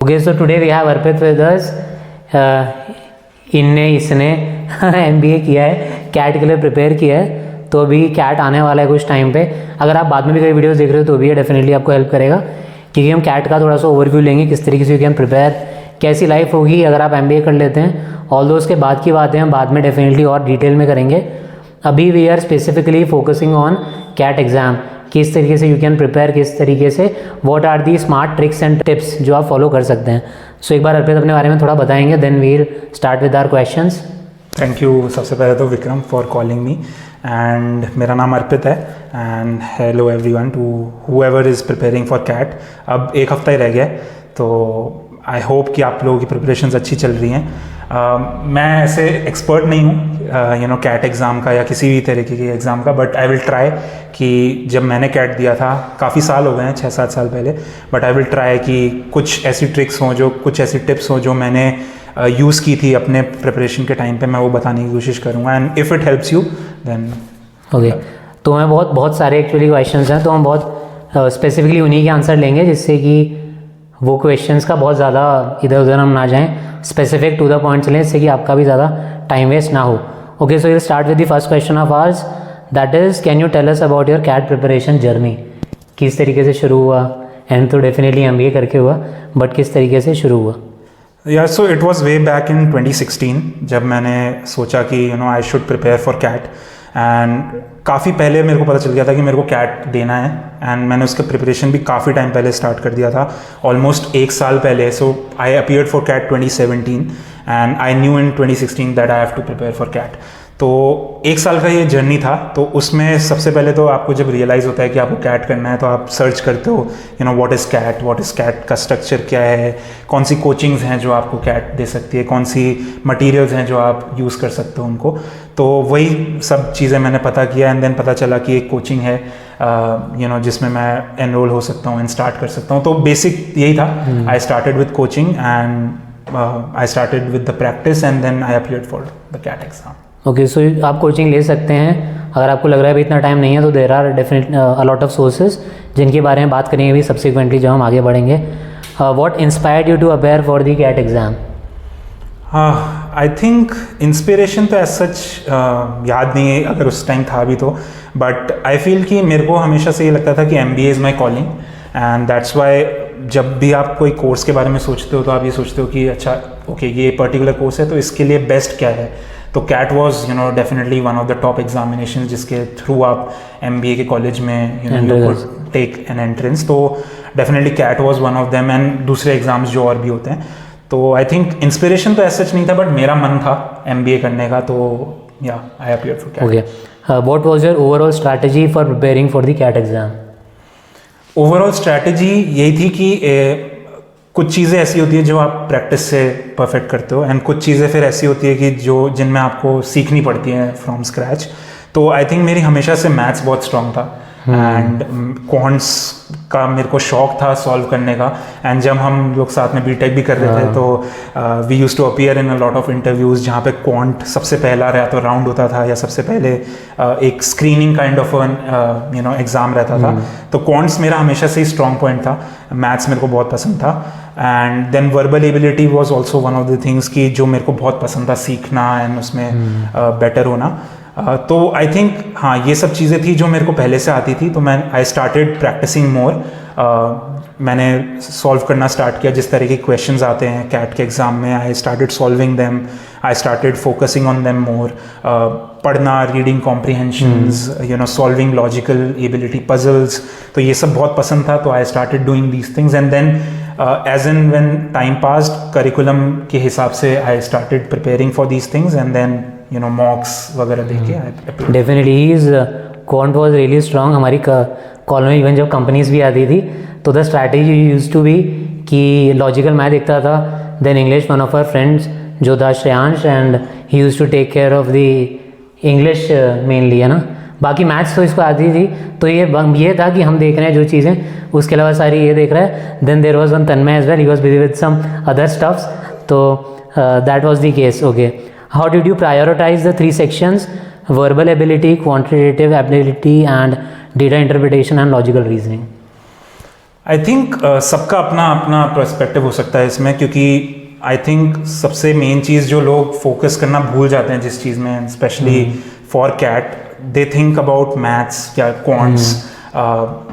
Okay, so today we have Arpit with us. इसने MBA किया है, कैट के लिए प्रिपेयर किया है, तो अभी कैट आने वाला है कुछ टाइम पे. अगर आप बाद में भी कोई वीडियोस देख रहे हो तो भी डेफिनेटली आपको हेल्प करेगा, क्योंकि हम कैट का थोड़ा सा ओवरव्यू लेंगे, किस तरीके से कैन प्रिपेयर, कैसी लाइफ होगी अगर आप MBA कर लेते हैं. ऑल दो उसके बाद की बातें हम बाद में डेफिनेटली और डिटेल में करेंगे. अभी we are specifically focusing on CAT exam, किस तरीके से यू कैन प्रिपेयर, किस तरीके से what are the smart tricks and tips जो आप फॉलो कर सकते हैं. सो एक बार अर्पित अपने बारे में थोड़ा बताएंगे, then we'll start with our questions. Thank you सबसे पहले तो Vikram for calling me, and मेरा नाम अर्पित है. And hello everyone to whoever is preparing for CAT. अब एक हफ्ता ही रह गया, तो आई होप कि आप लोगों की प्रिपरेशंस अच्छी चल रही हैं. मैं ऐसे एक्सपर्ट नहीं हूँ कैट एग्ज़ाम का या किसी भी तरीके के एग्ज़ाम का, बट आई विल ट्राई कि जब मैंने कैट दिया था काफ़ी साल हो गए हैं, 6-7 साल पहले, बट आई विल ट्राई कि कुछ ऐसी ट्रिक्स हों, जो कुछ ऐसी टिप्स हों जो मैंने यूज़ की थी अपने प्रिपरेशन के टाइम पे, मैं वो बताने की कोशिश करूँगा. And if it helps you then okay. तो मैं बहुत सारे एक्चुअली क्वेश्चंस हैं, तो हम बहुत स्पेसिफिकली उन्हीं के आंसर लेंगे, जिससे कि वो क्वेश्चंस का बहुत ज़्यादा इधर उधर हम ना जाएं, स्पेसिफिक टू द पॉइंट चलें, जिससे कि आपका भी ज़्यादा टाइम वेस्ट ना हो. Okay, so will start with the first question of ours, that is can you tell us about your CAT preparation journey. किस तरीके से शुरू हुआ, एंड तो डेफिनेटली MBA करके हुआ, बट किस तरीके से शुरू हुआ. Yeah so it was way back in 2016 जब मैंने सोचा कि I should prepare for CAT. And काफ़ी पहले मेरे को पता चल गया था कि मेरे को कैट देना है, एंड मैंने उसका प्रिपरेशन भी काफ़ी टाइम पहले स्टार्ट कर दिया था, ऑलमोस्ट 1 साल पहले. So I appeared for CAT 2017 and I knew in 2016 that I have to prepare for CAT. तो 1 साल का ये जर्नी था. तो उसमें सबसे पहले तो आपको जब रियलाइज़ होता है कि आपको कैट करना है, तो आप सर्च करते हो व्हाट इज़ कैट का स्ट्रक्चर क्या है, कौन सी कोचिंग्स हैं जो आपको कैट दे सकती है, कौन सी मटेरियल्स हैं जो आप यूज़ कर सकते हो उनको. तो वही सब चीज़ें मैंने पता किया, एंड देन पता चला कि एक कोचिंग है जिसमें मैं एनरोल हो सकता हूँ एंड स्टार्ट कर सकता हूँ. तो बेसिक यही था. I started with coaching and I started with the practice, and then I appeared for the CAT exam. Okay, so आप कोचिंग ले सकते हैं अगर आपको लग रहा है अभी इतना टाइम नहीं है, तो there are definite a lot of sources जिनके बारे में बात करेंगे अभी सब्सिक्वेंटली जब हम आगे बढ़ेंगे. What inspired you to appear for the CAT exam. I think inspiration तो एज सच याद नहीं है, अगर उस टाइम था भी तो, बट आई फील कि मेरे को हमेशा से ये लगता था कि MBA is my calling, and that's why जब भी आप कोई कोर्स के बारे में सोचते हो तो आप ये सोचते हो कि अच्छा ओके ये पर्टिकुलर कोर्स है, तो इसके लिए बेस्ट क्या है. तो CAT was definitely one of the top examination जिसके थ्रू आप MBA के कॉलेज में you could take an entrance. तो definitely CAT was one of them, and दूसरे एग्जाम्स जो और भी होते हैं. तो आई थिंक इंस्पिरेशन तो ऐसा सच नहीं था, बट मेरा मन था MBA करने का, तो yeah I appeared for CAT. Okay, what was your overall strategy for preparing for the CAT exam. Overall strategy यही थी कि कुछ चीज़ें ऐसी होती है जो आप प्रैक्टिस से परफेक्ट करते हो, एंड कुछ चीज़ें फिर ऐसी होती है कि जिनमें आपको सीखनी पड़ती हैं फ्रॉम स्क्रैच. तो आई थिंक मेरी हमेशा से मैथ्स बहुत स्ट्रॉन्ग था, एंड क्वांट्स का मेरे को शौक था सॉल्व करने का. एंड जब हम लोग साथ में बीटेक भी कर रहे थे, तो we used to appear in a lot of interviews जहाँ पे क्वांट सबसे पहला तो राउंड होता था, या सबसे पहले एक स्क्रीनिंग काइंड ऑफ एग्ज़ाम रहता था. तो क्वांट्स मेरा हमेशा से ही स्ट्रॉन्ग पॉइंट था. मैथ्स मेरे को बहुत पसंद था, and then verbal ability was also one of the things की जो मेरे को बहुत पसंद था सीखना, एंड उसमें बेटर होना. तो आई थिंक हाँ ये सब चीज़ें थी जो मेरे को पहले से आती थी. तो आई स्टार्टेड प्रैक्टिसिंग मोर. मैंने सॉल्व करना स्टार्ट किया, जिस तरह के क्वेश्चंस आते हैं कैट के एग्ज़ाम में, I started solving them, I started focusing on them more. पढ़ना, reading comprehensions, solving logical ability, puzzles, तो ये सब बहुत पसंद था. तो I started doing these things, and then as and when time passed, curriculum के हिसाब से I started preparing for these things, and then mocks वगैरह देखे. Definitely is quant was really strong. हमारी कॉल में इवन जब कंपनीज भी आती थी, तो the strategy used to be कि लॉजिकल मैं देखता था, then English one of our friends जो था Shreyansh, and he used to take care of the English mainly, है ना. बाकी मैथ्स तो इसको आती थी, तो ये था कि हम देख रहे हैं जो चीज़ें, उसके अलावा सारी ये देख रहा है. Then there was one Tanmay as well, he was busy with some other stuffs. तो that was the case. Okay, how did you prioritize the 3 sections: verbal ability, quantitative ability, and data interpretation and logical reasoning? I think सबका अपना अपना perspective हो सकता है इसमें, क्योंकि आई think सबसे मेन चीज़ जो लोग फोकस करना भूल जाते हैं जिस चीज़ में, specially for CAT, they think about maths या quants,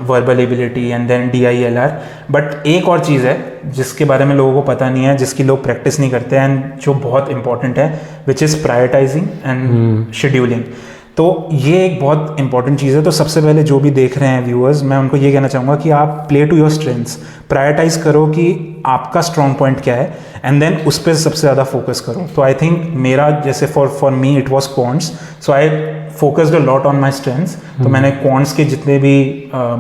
verbal ability and then DILR. But एक और चीज़ है जिसके बारे में लोगों को पता नहीं है, जिसकी लोग प्रैक्टिस नहीं करते हैं, एंड जो बहुत इंपॉर्टेंट है, which is prioritising and scheduling. तो ये एक बहुत इंपॉर्टेंट चीज़ है. तो सबसे पहले जो भी देख रहे हैं व्यूअर्स, मैं उनको ये कहना चाहूँगा कि आप play to your strengths, prioritize करो कि आपका स्ट्रॉन्ग पॉइंट क्या है, एंड देन उस पर सबसे ज़्यादा फोकस करो. तो आई थिंक मेरा जैसे for me it was quants, so I focused a lot on my strengths. तो मैंने क्वांट्स के जितने भी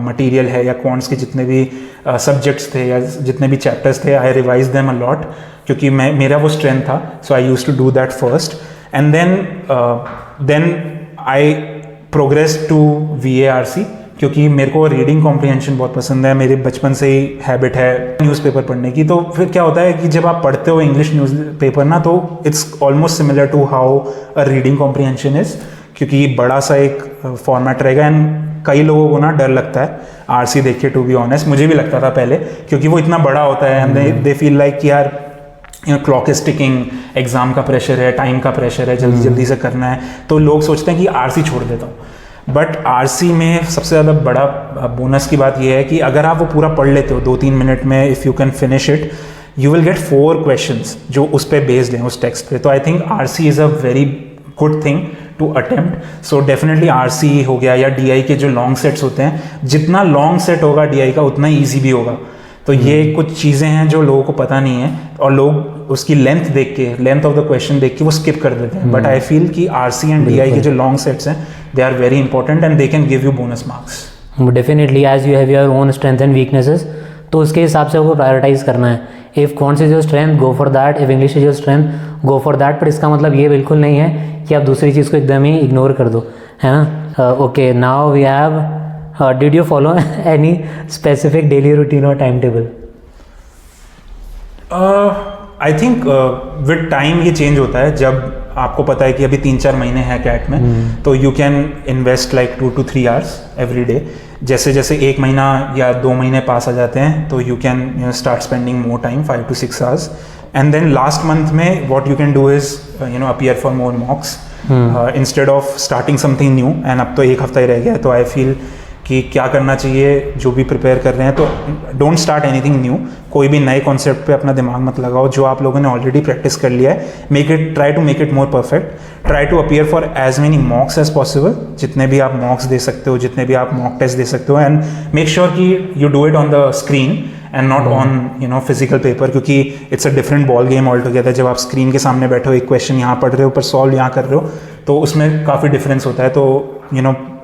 मटीरियल है या क्वांट्स के जितने भी सब्जेक्ट्स थे या जितने भी चैप्टर्स थे, I revise them a lot, क्योंकि मेरा वो स्ट्रेंथ था. So I use to do that first, and then I progress to VARC, क्योंकि मेरे को रीडिंग कॉम्प्रिहेंशन बहुत पसंद है. मेरे बचपन से ही हैबिट है न्यूज़पेपर पढ़ने की. तो फिर क्या होता है कि जब आप पढ़ते हो इंग्लिश न्यूज़पेपर ना, तो it's almost similar to how a reading comprehension is, क्योंकि बड़ा सा एक फॉर्मेट रहेगा. एंड कई लोगों को ना डर लगता है RC देख के, टू बी ऑनेस्ट. मुझे भी लगता था पहले, क्योंकि वो इतना बड़ा होता है, एंड दे फील लाइक कि यार क्लॉक इज टिकिंग, एग्जाम का प्रेशर है, टाइम का प्रेशर है, जल्दी जल्दी से करना है. तो लोग सोचते हैं कि RC छोड़ देता हूँ. बट RC में सबसे ज़्यादा बड़ा बोनस की बात यह है कि अगर आप वो पूरा पढ़ लेते हो 2-3 मिनट में, if you can finish it, you will get 4 questions जो उस पर बेस्ड हैं, उस टेक्स्ट पे. तो I think RC is a very good thing to attempt. So definitely RC हो गया, या DI के जो लॉन्ग सेट्स होते हैं, जितना लॉन्ग सेट होगा DI का उतना ईजी भी होगा. तो ये कुछ चीज़ें हैं जो लोगों को पता नहीं है, और लोग उसकी लेंथ देख के, लेंथ ऑफ द क्वेश्चन देख के वो स्किप कर देते हैं. बट आई फील कि RC एंड DI के जो लॉन्ग सेट्स हैं, they are very important and they can give you bonus marks. Definitely, as you have your own strength and weaknesses, तो उसके हिसाब से वो प्रायोरिटाइज करना है. If quants is your strength, go for that. If English is your strength, go for that. पर इसका मतलब ये बिल्कुल नहीं है कि आप दूसरी चीज़ को एकदम ही इग्नोर कर दो, है ना. Okay, now we have, did you follow any specific daily routine और time table? I think with time ये चेंज होता है. जब आपको पता है कि अभी 3-4 महीने हैं कैट में, तो you can invest like 2 to 3 hours every day. जैसे जैसे 1 महीना या 2 महीने पास आ जाते हैं, तो you can start spending more time, 5 to 6 hours. And then last month में what you can do is appear for more mocks instead of starting something new. And अब तो 1 हफ्ता ही रह गया है, तो आई फील कि क्या करना चाहिए जो भी प्रिपेयर कर रहे हैं, तो डोंट स्टार्ट एनीथिंग न्यू. कोई भी नए कॉन्सेप्ट पे अपना दिमाग मत लगाओ. जो आप लोगों ने ऑलरेडी प्रैक्टिस कर लिया है, try to make it more perfect. Try to appear for as many mocks as possible. जितने भी आप मॉक्स दे सकते हो, जितने भी आप मॉक टेस्ट दे सकते हो, एंड मेक श्योर कि you do it on the screen and not on physical paper, क्योंकि it's a different ball game all together. जब आप स्क्रीन के सामने बैठे हो, एक क्वेश्चन यहाँ पढ़ रहे हो, पर सॉल्व यहाँ कर रहे हो, तो उसमें काफ़ी डिफरेंस होता है. तो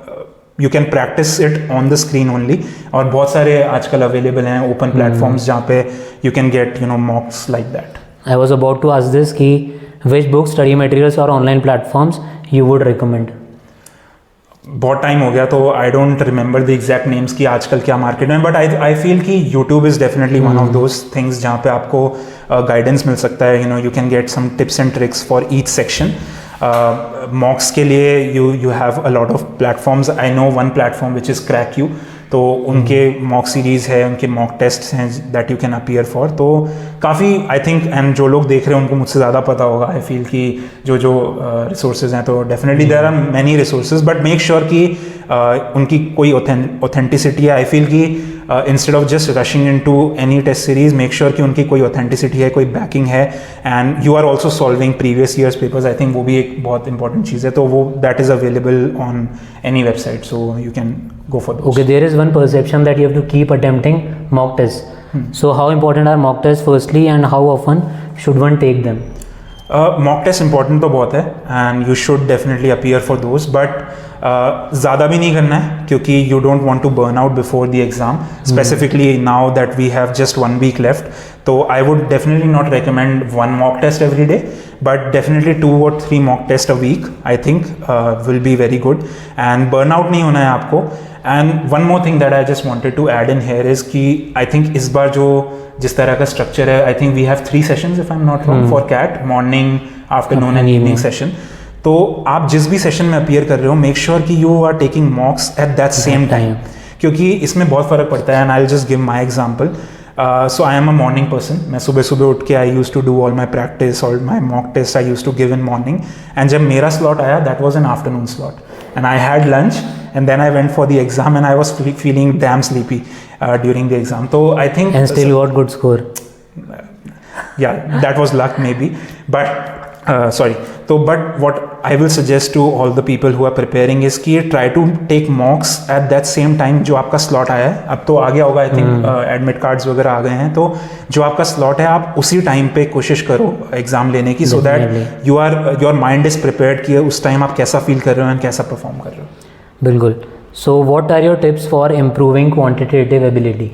you can practice it on the screen only. और बहुत सारे आजकल अवेलेबल हैं ओपन प्लेटफॉर्म्स जहाँ पे you can get mocks like that. I was about to ask this कि विच बुक, स्टडी मटेरियल्स और online platforms you would recommend? बहुत टाइम हो गया, तो I don't remember the exact names कि आजकल क्या मार्केट में. बट आई फील कि YouTube is definitely one of those things जहाँ पे आपको गाइडेंस मिल सकता है. You can get some tips and tricks for each section. मॉक्स के लिए you have a lot of platforms. I know one platform which is crack you. तो उनके मॉक सीरीज़ है, उनके मॉक टेस्ट हैं that you can appear for. तो काफ़ी आई think, and जो लोग देख रहे हैं उनको मुझसे ज़्यादा पता होगा. आई फील कि जो रिसोर्सेज हैं, तो definitely there are many resources, but make sure कि उनकी कोई ऑथेंटिसिटी है. आई फील कि instead of just rushing in to any test series, make sure कि उनकी कोई ऑथेंटिसिटी है, कोई बैकिंग है, and you are also solving previous years papers. I think वो भी एक बहुत इंपॉर्टेंट चीज़ है. तो वो that is available on any website, so you can go for those. Okay, there is one perception that you have to keep attempting mock tests. So how important are mock tests firstly, and how often should one take them? Mock test important तो बहुत है, and you should definitely appear for those. But ज़्यादा भी नहीं करना है, क्योंकि you don't want to burn out before the exam, specifically now that we have just 1 week लेफ्ट. तो I would definitely not recommend 1 mock test every day, but definitely 2 or 3 mock tests a week I think will be very good. And burnout नहीं होना है आपको. And one more thing that I just wanted to add in here is कि I think इस बार जिस तरह का structure है, I think we have 3 sessions if I'm not wrong for CAT, morning, afternoon and evening session. तो आप जिस भी सेशन में अपीयर कर रहे हो, मेक श्योर कि you are taking mocks at that same time, क्योंकि इसमें बहुत फ़र्क पड़ता है. And I will just give my example. So I am a morning person. मैं सुबह सुबह उठ के I use to do all my practice, all my mock test I use to give in morning. And जब मेरा slot आया, that was an afternoon slot, and I had lunch, and then I went for the exam, and I was feeling damn sleepy during the exam. So I think, and still got good score. Yeah, that was luck maybe, but sorry. So but what I will suggest to all the people who are preparing is कि try to take mocks at that same time जो आपका slot आया है. अब तो आ गया होगा, I think admit cards वगैरह आ गए हैं, तो जो आपका slot है आप उसी टाइम पे कोशिश करो एग्जाम लेने की, so that your mind is prepared कि उस टाइम आप कैसा फील कर रहे हो and कैसा परफॉर्म कर रहे हो. बिल्कुल. So what are your tips for improving quantitative ability?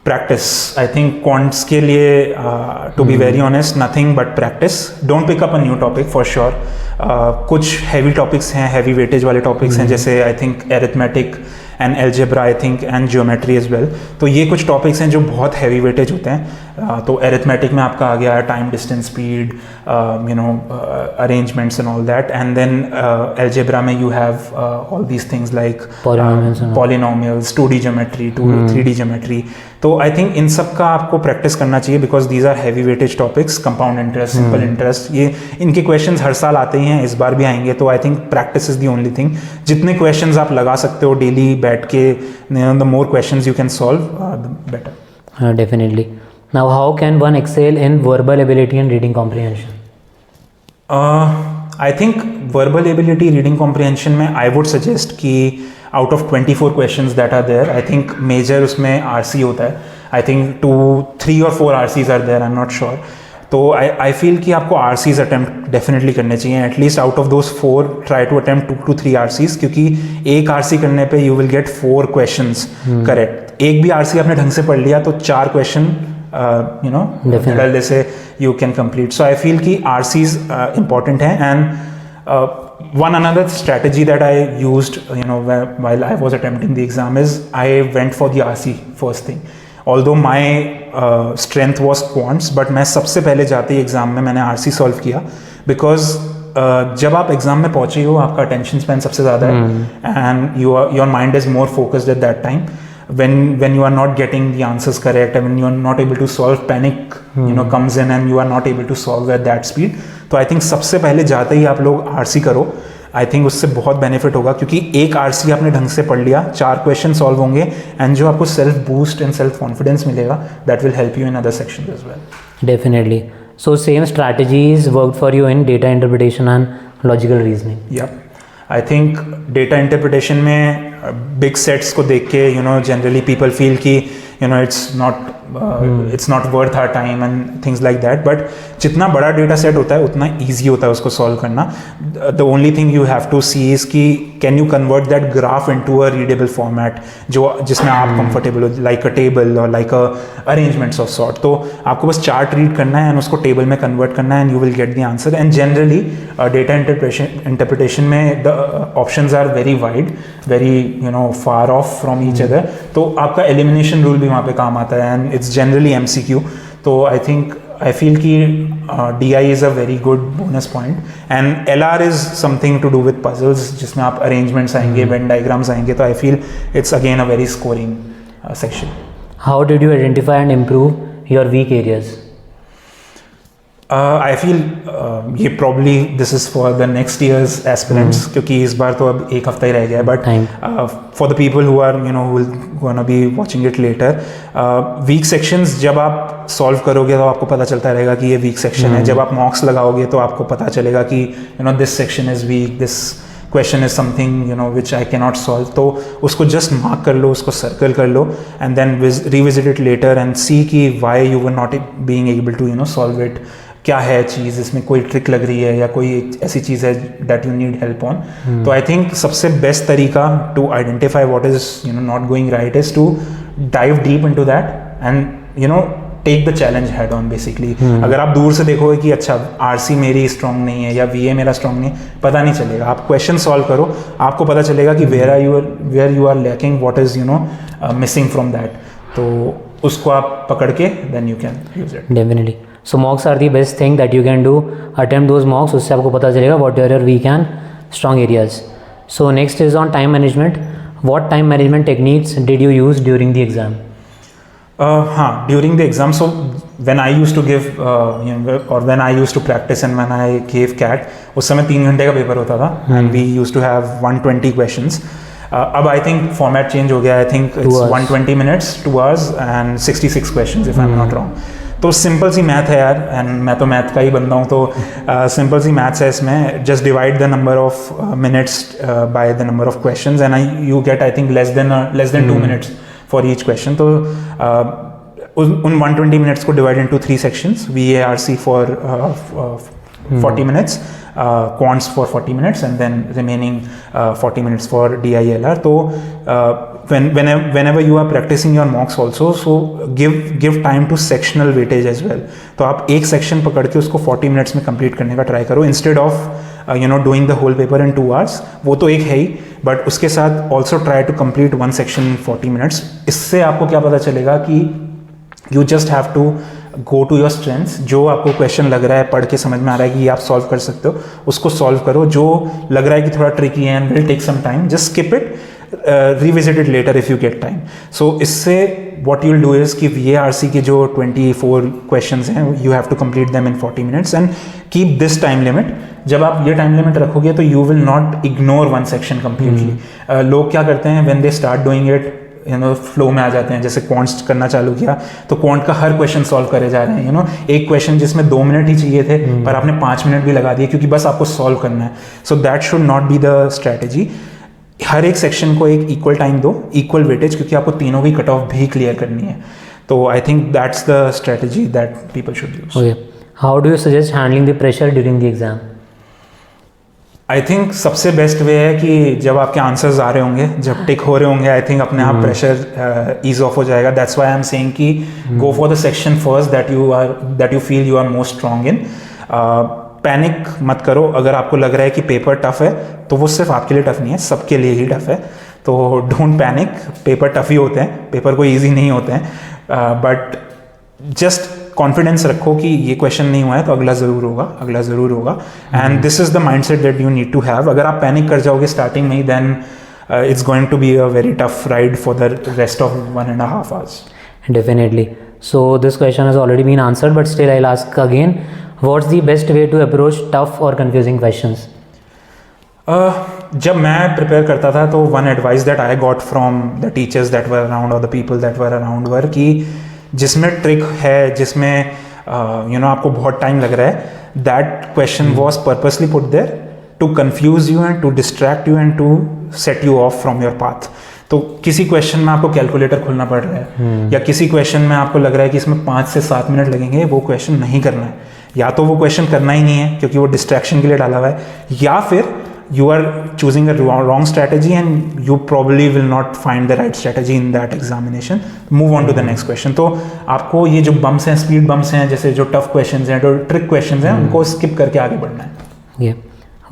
Practice. I think quants के लिए to be very honest nothing but practice. Don't pick up a new topic for sure. कुछ हैवी टॉपिक्स हैं, heavy weightage वाले topics हैं, जैसे I think arithmetic and algebra I think and geometry as well. तो ये कुछ topics हैं जो बहुत हैवी वेटेज होते हैं. तो एरिथमेटिक में आपका आ गया time, distance, speed, arrangements and all that. And then algebra में you have all these things like polynomials, 2D geometry, 3D geometry. तो आई थिंक इन सब का आपको प्रैक्टिस करना चाहिए, because these are heavy weightage topics. Compound interest, simple interest, ये इनके questions हर साल आते ही हैं, इस बार भी आएंगे. तो I think practice is the only thing. जितने क्वेश्चंस आप लगा सकते हो डेली बैठ के, the more questions you can solve the better. Definitely. Now how can one excel in verbal ability and reading comprehension? I think verbal ability, reading comprehension में I would suggest कि out of 24 questions that are there, I think major उसमें RC होता है. I think 3 or 4 RCs are there, I'm not sure. तो I feel कि आपको RCs attempt definitely करने चाहिए. At least out of those 4, try to attempt 2 to 3 RCs, क्योंकि एक RC करने पे you will get 4 questions correct. एक भी RC आपने ढंग से पढ़ लिया तो 4 question डलने से you can complete. So I feel कि RCs important है. And one another strategy that I used, while I was attempting the exam is I went for the RC first thing. Although my strength was quants, but मैं सबसे पहले जाते ही exam में मैंने RC solve किया, because जब आप exam में पहुंचे हो आपका अटेंशन स्पैन सबसे ज़्यादा है, and your mind is more focused at that time. When you are not getting the answers correct, and when you are not able to solve, panic comes in, and you are not able to solve at that speed. तो I think सबसे पहले जाते ही आप लोग RC करो. I think उससे बहुत benefit होगा, क्योंकि एक RC आपने ढंग से पढ़ लिया, 4 क्वेश्चन सॉल्व होंगे, एंड जो आपको self boost and self confidence मिलेगा, that will help you in other sections as well. Definitely. So same strategies worked for you in data interpretation and logical reasoning? या आई थिंक डेटा इंटरप्रिटेशन में big sets को देख के generally people feel कि it's not worth our time and things like that. But जितना बड़ा data set होता है उतना ईजी होता है उसको सॉल्व करना. The only thing you have to see is कि can you convert that graph into a readable format जिसमें आप कंफर्टेबल हो, लाइक अ टेबल और like a arrangements of sort. तो आपको बस चार्ट रीड करना है एंड उसको टेबल में कन्वर्ट करना है, and you will get the answer. And generally data interpretation में the options are very wide, very far off from each other. तो आपका एलिमिनेशन रूल भी वहाँ पे काम आता है, एंड इट्स जनरली MCQ. तो I feel कि DI is a very good bonus point, and LR is something to do with puzzles जिसमें आप arrangements आएंगे, Venn diagrams आएंगे. तो I feel it's again a very scoring section. How did you identify and improve your weak areas? I feel ये probably this is for the next year's aspirants, क्योंकि इस बार तो अब एक हफ्ता ही रह गया है. But for the people who are who gonna be watching it later, weak sections जब आप solve करोगे तो आपको पता चलता रहेगा कि ये weak section है. जब आप mocks लगाओगे तो आपको पता चलेगा कि this section is weak, this question is something which I cannot solve. तो उसको just mark कर लो, उसको circle कर लो, and then revisit it later and see कि why you were not being able to solve it. क्या है चीज़, इसमें कोई ट्रिक लग रही है या कोई ऐसी चीज़ है that you need help on. तो आई थिंक सबसे बेस्ट तरीका to identify what is not going right is to dive deep into that and take the challenge head on basically. अगर आप दूर से देखोगे कि अच्छा RC मेरी स्ट्रॉन्ग नहीं है या VA मेरा स्ट्रॉन्ग नहीं, पता नहीं चलेगा. आप क्वेश्चन सॉल्व करो, आपको पता चलेगा कि where you are lacking, what is missing from that. तो उसको आप पकड़ के then you can use it. Definitely. So mocks are the best thing that you can do. Attempt those mocks, उससे आपको पता चलेगा what are your weak and strong areas. So next is on time management. What time management techniques did you use during the exam? हाँ, during the exam, so when I used to give और when I used to practice and when I give CAT, उस समय 3 घंटे का paper होता था and we used to have 120 questions. अब I think format change हो गया. I think it's 120 minutes, 2 hours and 66 questions if I am not wrong. तो सिंपल सी मैथ है यार, एंड मैं तो मैथ का ही बंदा हूँ, तो सिंपल सी मैथ्स है इसमें. Just divide the number of minutes by the number of questions and you get I think less than 2 minutes for each question. तो उन 120 मिनट्स को divide into 3 sections, VARC for 40 minutes, quants for 40 minutes, and then remaining 40 minutes for DILR. So whenever you are practicing your mocks also, so give time to sectional weightage as well. तो आप एक section पकड़ के उसको 40 minutes में complete करने का try करो, instead of doing the whole paper in 2 hours. वो तो एक है ही, बट उसके साथ also try to complete one section in 40 minutes. इससे आपको क्या पता चलेगा कि you just have to go to your strengths. जो आपको क्वेश्चन लग रहा है, पढ़ के समझ में आ रहा है कि ये आप सॉल्व कर सकते हो, उसको सॉल्व करो. जो लग रहा है कि थोड़ा ट्रिकी है and will take some time, just skip it, revisit it later if you get time. So इससे what you will do is कि VARC के जो 24 क्वेश्चंस हैं, you have to complete them in 40 minutes and keep this time limit. जब आप ये time limit रखोगे तो you will not ignore one section completely. लोग क्या करते हैं, when they start doing it, flow में आ जाते हैं. जैसे क्वांट्स करना चालू किया तो क्वांट का हर क्वेश्चन सॉल्व करे जा रहे हैं. एक क्वेश्चन जिसमें 2 मिनट ही चाहिए थे, पर आपने 5 मिनट भी लगा दिए क्योंकि बस आपको सॉल्व करना है. So that should not be the strategy. हर एक सेक्शन को एक इक्वल टाइम दो, इक्वल वेटेज, क्योंकि आपको तीनों की कट ऑफ भी क्लियर करनी है. तो I think that's the strategy that people should use. Okay. How do you suggest handling the pressure during the exam? I think सबसे बेस्ट वे है कि जब आपके आंसर्स आ रहे होंगे, जब टिक हो रहे होंगे, आई थिंक अपने आप प्रेशर ईज ऑफ हो जाएगा. That's why I am saying कि go for the section first that you feel you are most strong in. Panic मत करो. अगर आपको लग रहा है कि पेपर टफ है, तो वो सिर्फ आपके लिए टफ नहीं है, सबके लिए ही टफ है. तो डोंट पैनिक. पेपर टफ ही होते हैं, पेपर कोई ईजी नहीं होते हैं, बट जस्ट कॉन्फिडेंस रखो कि ये क्वेश्चन नहीं हुआ है तो अगला ज़रूर होगा, अगला ज़रूर होगा. And this is the mindset that you need to have. अगर आप पैनिक कर जाओगे स्टार्टिंग में ही, then it's going to be a very tough ride for the rest of 1.5 hours. Definitely. So this question has already been answered, but still I'll ask again. What's the best way to approach tough or confusing questions? जब मैं prepare करता था तो one advice that I got from the teachers that were around और the people that were around were कि जिसमें trick है, जिसमें आपको बहुत टाइम लग रहा है, that question was purposely put there to confuse you and to distract you and to set you off from your path. तो किसी क्वेश्चन में आपको कैलकुलेटर खोलना पड़ रहा है, या किसी क्वेश्चन में आपको लग रहा है कि इसमें 5 से 7 मिनट लगेंगे, वो क्वेश्चन नहीं करना है. या तो वो क्वेश्चन करना ही नहीं है क्योंकि वो डिस्ट्रैक्शन के लिए डाला हुआ है, या फिर you are choosing a wrong strategy and you probably will not find the right strategy in that examination. Move on to the next question. तो आपको ये जो बम्स हैं, स्पीड बम्स हैं, जैसे जो टफ क्वेश्चंस हैं, जो ट्रिक क्वेश्चंस हैं, उनको स्किप करके आगे बढ़ना है. Yeah.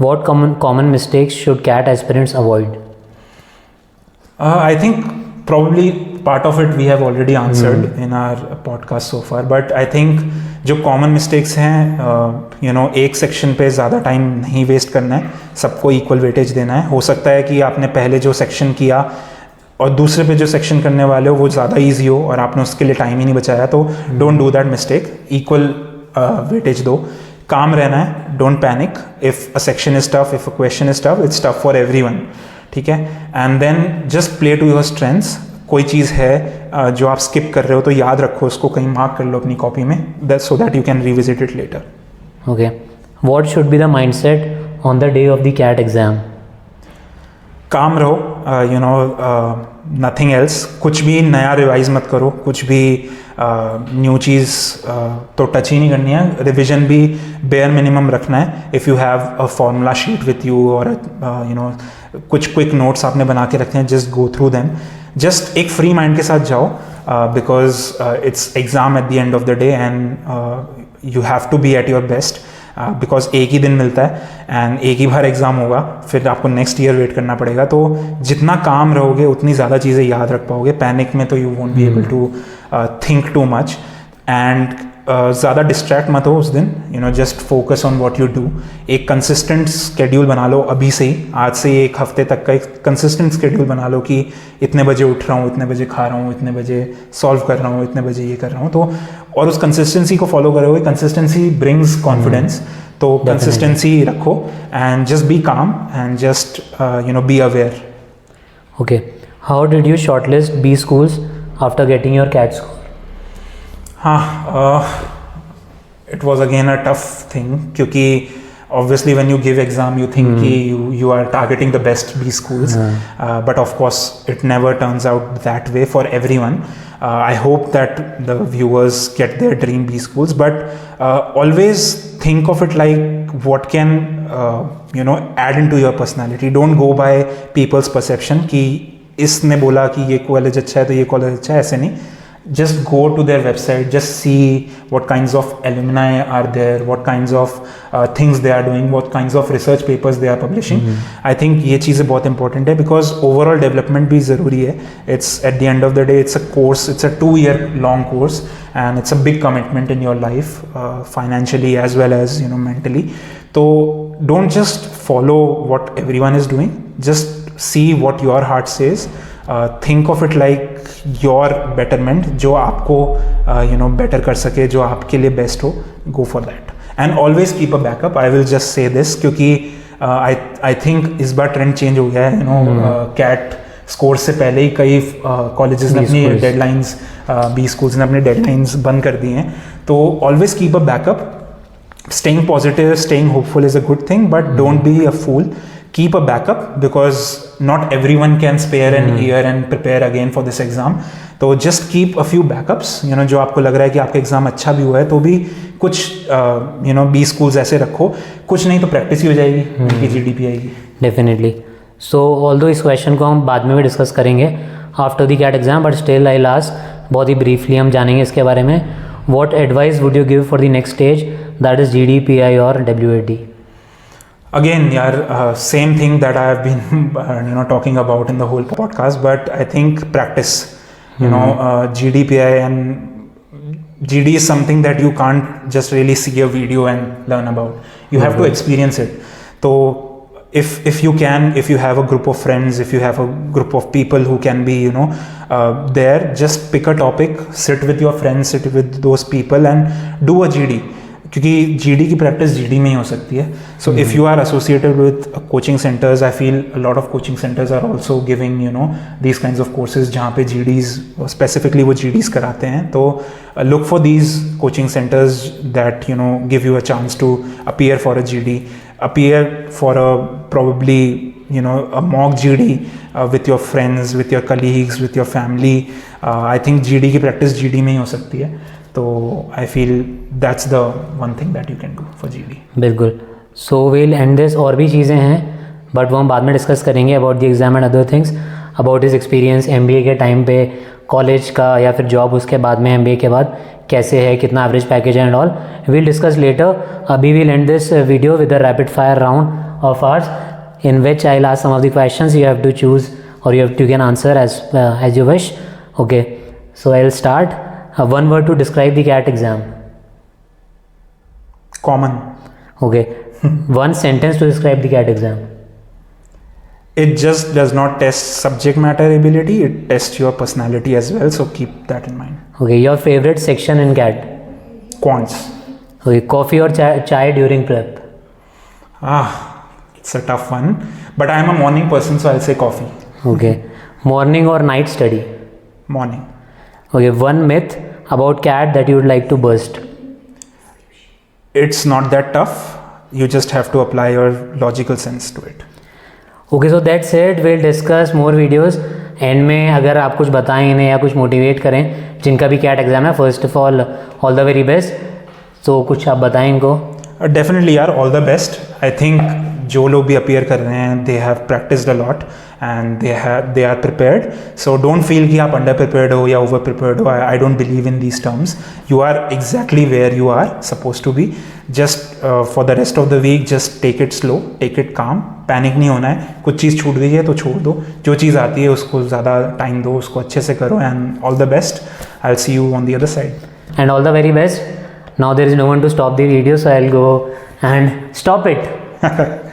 What common mistakes should CAT aspirants avoid? I think probably part of it we have already answered in our podcast so far, but I think जो common mistakes हैं, एक section पे ज़्यादा टाइम नहीं वेस्ट करना है, सबको equal weightage देना है. हो सकता है कि आपने पहले जो सेक्शन किया और दूसरे पे जो सेक्शन करने वाले हो वो ज़्यादा इजी हो और आपने उसके लिए टाइम ही नहीं बचाया, तो don't do that mistake. Equal weightage दो. काम रहना है, don't panic. If a section is tough, if a question is tough, it's tough for everyone. ठीक है. And then just play to your strengths. कोई चीज़ है जो आप स्किप कर रहे हो तो याद रखो उसको, कहीं मार्क कर लो अपनी कॉपी में, so that you can revisit it letter. Okay. What should be the mindset on the day of the CAT exam? काम रहो, नथिंग एल्स. कुछ भी नया रिवाइज मत करो, कुछ भी न्यू चीज़ तो टच ही नहीं करनी है. रिविजन भी बेयर मिनिमम रखना है. If you have a formula sheet with you और कुछ क्विक नोट्स आपने बना के रखे हैं, just go through them. Just एक फ्री माइंड के साथ जाओ, because it's exam at the end of the day and you have to be at your best. Because एक ही दिन मिलता है एंड एक ही बार एग्ज़ाम होगा, फिर आपको नेक्स्ट ईयर वेट करना पड़ेगा. तो जितना काम रहोगे उतनी ज़्यादा चीज़ें याद रख पाओगे. पैनिक में तो you won't be able to think too much. And ज़्यादा डिस्ट्रैक्ट मत हो उस दिन, just focus on what you do. एक कंसिस्टेंट स्केड्यूल बना लो अभी से ही, आज से ही 1 हफ्ते तक का एक कंसिस्टेंट स्केड्यूल बना लो कि इतने बजे उठ रहा हूँ, इतने बजे खा रहा हूँ, इतने बजे सॉल्व कर रहा हूँ, इतने बजे ये कर रहा हूँ. तो और उस कंसिस्टेंसी को फॉलो करोगे, कंसिस्टेंसी ब्रिंग्स कॉन्फिडेंस. तो कंसिस्टेंसी रखो एंड जस्ट बी काम and just be aware. Okay. How did you shortlist B schools after getting your CAT score? It was again a tough thing क्योंकि obviously when you give exam you think कि you are targeting the best B schools, but of course it never turns out that way for everyone. I hope that the viewers get their dream B schools, but always think of it like what can add into your personality. Don't go by people's perception कि इसने बोला कि ये college अच्छा है तो ये college अच्छा है, ऐसे नहीं. Just go to their website, just see what kinds of alumni are there, what kinds of things they are doing, what kinds of research papers they are publishing. I think ये चीज़ें बहुत important है because overall development भी ज़रूरी है. It's at the end of the day it's a course, it's a 2-year long course and it's a big commitment in your life, financially as well as mentally. So don't just follow what everyone is doing, just see what your heart says. Think of it like your betterment, जो आपको better कर सके, जो आपके लिए best हो. Go for that and always keep a backup. I will just say this क्योंकि I think इस बार trend change हो गया है. CAT स्कोर से पहले ही कई कॉलेजेस ने अपनी डेडलाइंस, B schools ने अपनी डेडलाइंस बंद कर दी हैं. तो always keep a backup. Staying positive, staying hopeful is a good thing, but don't be a fool. Keep a backup because not everyone can spare an year and prepare again for this exam. तो just keep a few backups. जो आपको लग रहा है कि आपका exam अच्छा भी हुआ है तो भी कुछ B schools ऐसे रखो. कुछ नहीं तो प्रैक्टिस ही हो जाएगी, उनकी GDP आएगी. Definitely. So although इस क्वेश्चन को हम बाद में भी डिस्कस करेंगे after the CAT exam, but still I last बहुत ही ब्रीफली हम जानेंगे इसके बारे में. What advice would you give for the next stage, that is GDPI or WAD? Again, same thing that I have been talking about in the whole podcast, but I think practice. GDPI and GD is something that you can't just really see a video and learn about. You have to experience it. So if you can, if you have a group of friends, if you have a group of people who can be there, just pick a topic, sit with your friends, sit with those people and do a GD. क्योंकि GD की practice GD में ही हो सकती है. So if you are associated with coaching centres, I feel a lot of coaching centres are also giving these kinds of courses जहाँ पे GDs specifically वो GDs कराते हैं. तो look for these coaching centres that give you a chance to appear for a GD, appear for a probably a mock GD with your friends, with your colleagues, with your family. I think GD की practice GD में ही हो सकती है. तो I feel that's the one thing that you can do for GD. बिल्कुल. So will end this. और भी चीज़ें हैं बट वो हम बाद में डिस्कस करेंगे about the exam and other things, about his experience MBA के टाइम पे, कॉलेज का या फिर जॉब उसके बाद में, MBA के बाद कैसे है, कितना एवरेज पैकेज है and all. Will discuss later. अभी will end this video with a rapid fire round of ours in which I'll ask some of the questions. You have to choose or you can answer as you wish. Okay, so I'll start. One word to describe the CAT exam. Common. Okay. One sentence to describe the CAT exam. It just does not test subject matter ability, it tests your personality as well, so keep that in mind. Okay, your favorite section in CAT? Quants. Okay, coffee or chai during prep? It's a tough one, but I am a morning person, so I'll say coffee. Okay. Morning or night study? Morning. Okay, one myth about CAT that you would like to burst? It's not that tough. You just have to apply your logical sense to it. Okay, so that's it. We'll discuss more videos. And में अगर आप कुछ बताएं इन्हें या कुछ motivate करें जिनका भी CAT एग्जाम है, first of all the very best. तो कुछ आप बताएं इनको. डेफिनेटली यार, all the best. I think जो लोग भी अपीयर कर रहे हैं, they have practised a lot and they are prepared. So don't feel कि आप अंडर प्रिपेयर्ड हो या ओवर प्रिपेयर्ड हो. I don't believe in these terms. You are exactly where you are suppose to be. Just for the rest of the week just take it slow, take it calm. Panic नहीं होना है. कुछ चीज़ छूट गई है तो छोड़ दो. जो चीज़ आती है उसको ज़्यादा टाइम दो, उसको अच्छे से करो. And all the best. I will see you on the other side. And all the very best. Now there is no one to stop the video, so I'll go and stop it.